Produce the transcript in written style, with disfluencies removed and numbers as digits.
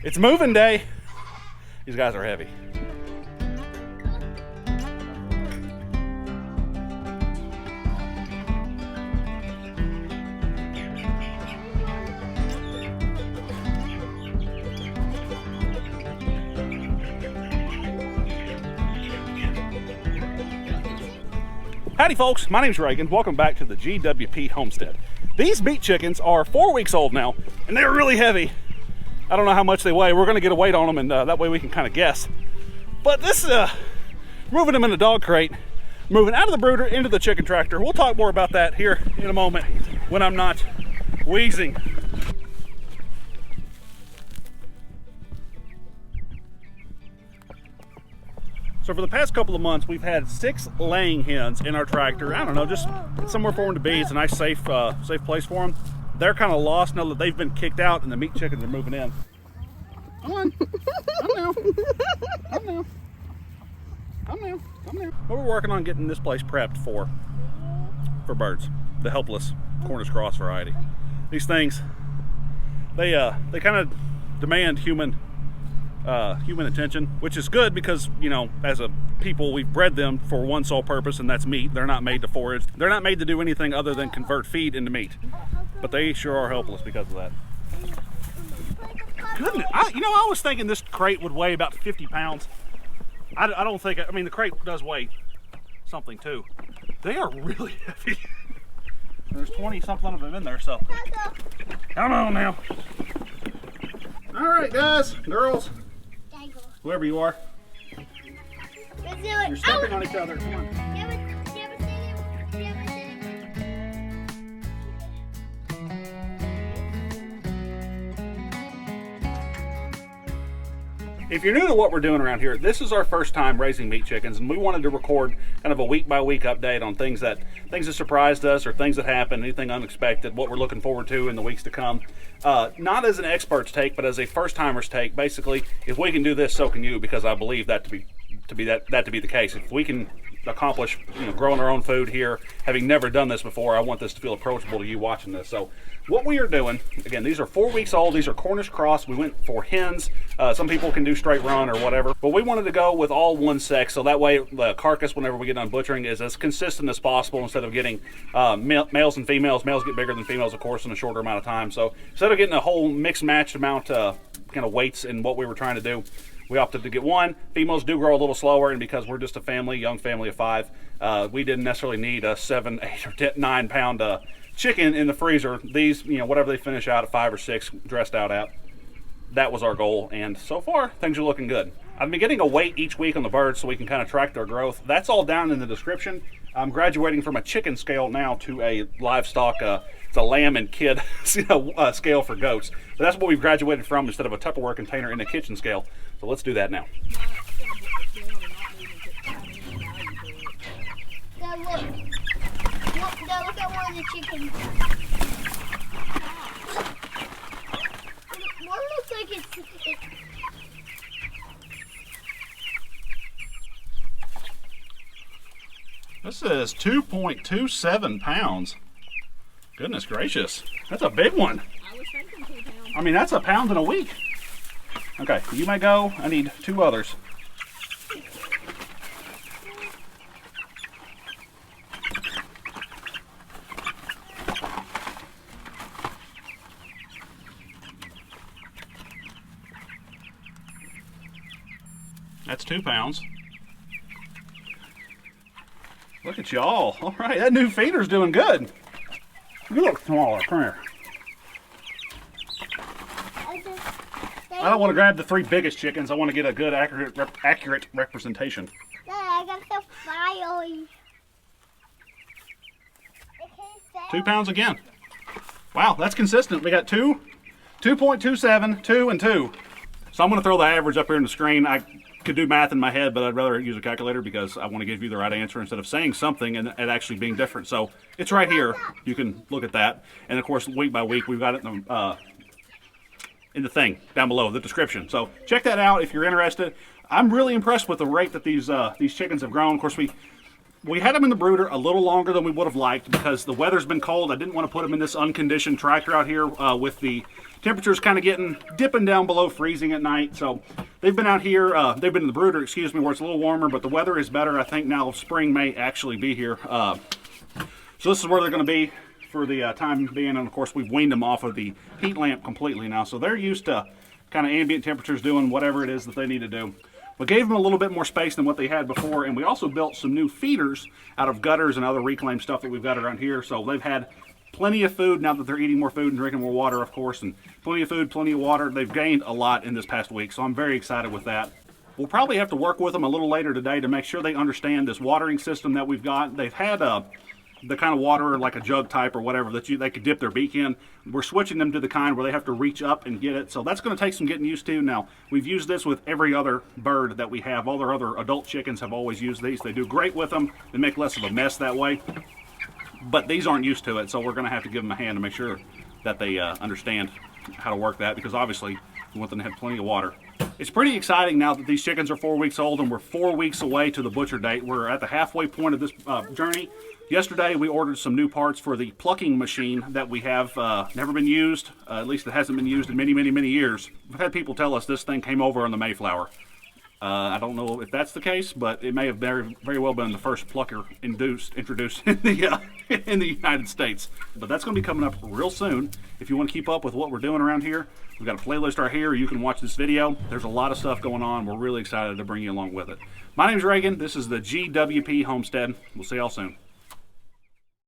It's moving day. These guys are heavy. Howdy folks, my name's Reagan. Welcome back to the GWP Homestead. These meat chickens are 4 weeks old now, and they're really heavy. I don't know how much they weigh. We're gonna get a weight on them, and that way we can kind of guess. But this, moving them in a dog crate, moving out of the brooder into the chicken tractor. We'll talk more about that here in a moment when I'm not wheezing. So for the past couple of months, we've had 6 laying hens in our tractor. I don't know, just somewhere for them to be. It's a nice, safe place for them. They're kind of lost now that they've been kicked out and the meat chickens are moving in. Come on, come now, come now, come now, come now. But we're working on getting this place prepped for birds, the helpless Cornish cross variety. These things, they kind of demand human attention, which is good because, you know, as a people, we've bred them for one sole purpose, and that's meat. They're not made to forage. They're not made to do anything other than convert feed into meat. But they sure are helpless because of that. Goodness, I was thinking this crate would weigh about 50 pounds. I don't think, I mean, the crate does weigh something too. They are really heavy. There's 20 something of them in there, so. Come on now. All right, guys, girls. Whoever you are. Let's do it. You're stepping on each other. Come on. If you're new to what we're doing around here, this is our first time raising meat chickens, and we wanted to record kind of a week-by-week update on things that surprised us or things that happened, anything unexpected, what we're looking forward to in the weeks to come. Not as an expert's take, but as a first-timer's take. Basically, if we can do this, so can you, because I believe that to be the case. If we can accomplish, growing our own food here, having never done this before, I want this to feel approachable to you watching this. So what we are doing, again, these are 4 weeks old. These are Cornish cross. We went for hens. Some people can do straight run or whatever, but we wanted to go with all one sex, so that way the carcass, whenever we get done butchering, is as consistent as possible instead of getting males and females. Males get bigger than females, of course, in a shorter amount of time. So instead of getting a whole mixed matched amount kind of weights in what we were trying to do, we opted to get one. Females do grow a little slower, and because we're just a family, young family of 5, we didn't necessarily need a 7, 8, or 10, 9 pound chicken in the freezer. These, whatever they finish out at 5 or 6, dressed out at, that was our goal, and so far things are looking good. I've been getting a weight each week on the birds so we can kind of track their growth. That's all down in the description. I'm graduating from a chicken scale now to a livestock, it's a lamb and kid scale for goats. So that's what we've graduated from instead of a Tupperware container in a kitchen scale. So let's do that now. Dad, look. Dad, look at one of the chickens. One looks like it's This is 2.27 pounds. Goodness gracious. That's a big one. I was thinking 2 pounds. I mean, that's a pound in a week. Okay, you may go. I need 2 others. That's 2 pounds. Look at y'all. All right, that new feeder's doing good. You look smaller. Come here. I don't want to grab the 3 biggest chickens. I want to get a good, accurate representation. Dad, I got the file. 2 pounds again. Wow, that's consistent. We got 2, 2.27, 2, and 2. So I'm going to throw the average up here on the screen. I could do math in my head, but I'd rather use a calculator because I want to give you the right answer instead of saying something and it actually being different. So it's right here. You can look at that. And of course, week by week, we've got it in the thing down below, the description. So check that out if you're interested. I'm really impressed with the rate that these chickens have grown. Of course, We had them in the brooder a little longer than we would have liked because the weather's been cold. I didn't want to put them in this unconditioned tractor out here with the temperatures kind of dipping down below freezing at night. So they've been out here, they've been in the brooder, excuse me, where it's a little warmer, but the weather is better. I think now spring may actually be here. So this is where they're going to be for the time being. And of course, we've weaned them off of the heat lamp completely now. So they're used to kind of ambient temperatures, doing whatever it is that they need to do. We gave them a little bit more space than what they had before, and we also built some new feeders out of gutters and other reclaimed stuff that we've got around here. So they've had plenty of food now that they're eating more food and drinking more water, of course, and plenty of food, plenty of water. They've gained a lot in this past week, so I'm very excited with that. We'll probably have to work with them a little later today to make sure they understand this watering system that we've got. They've had the kind of water like a jug type or whatever that they could dip their beak in. We're switching them to the kind where they have to reach up and get it. So that's going to take some getting used to. Now, we've used this with every other bird that we have. All their other adult chickens have always used these. They do great with them. They make less of a mess that way. But these aren't used to it, so we're going to have to give them a hand to make sure that they understand how to work that, because obviously we want them to have plenty of water. It's pretty exciting now that these chickens are 4 weeks old and we're 4 weeks away to the butcher date. We're at the halfway point of this journey. Yesterday we ordered some new parts for the plucking machine that we have never been used, at least it hasn't been used in many, many, many years. We've had people tell us this thing came over on the Mayflower. I don't know if that's the case, but it may have very well been the first plucker introduced in the United States. But that's going to be coming up real soon. If you want to keep up with what we're doing around here, we've got a playlist right here. You can watch this video. There's a lot of stuff going on. We're really excited to bring you along with it. My name's Reagan. This is the GWP Homestead. We'll see y'all soon.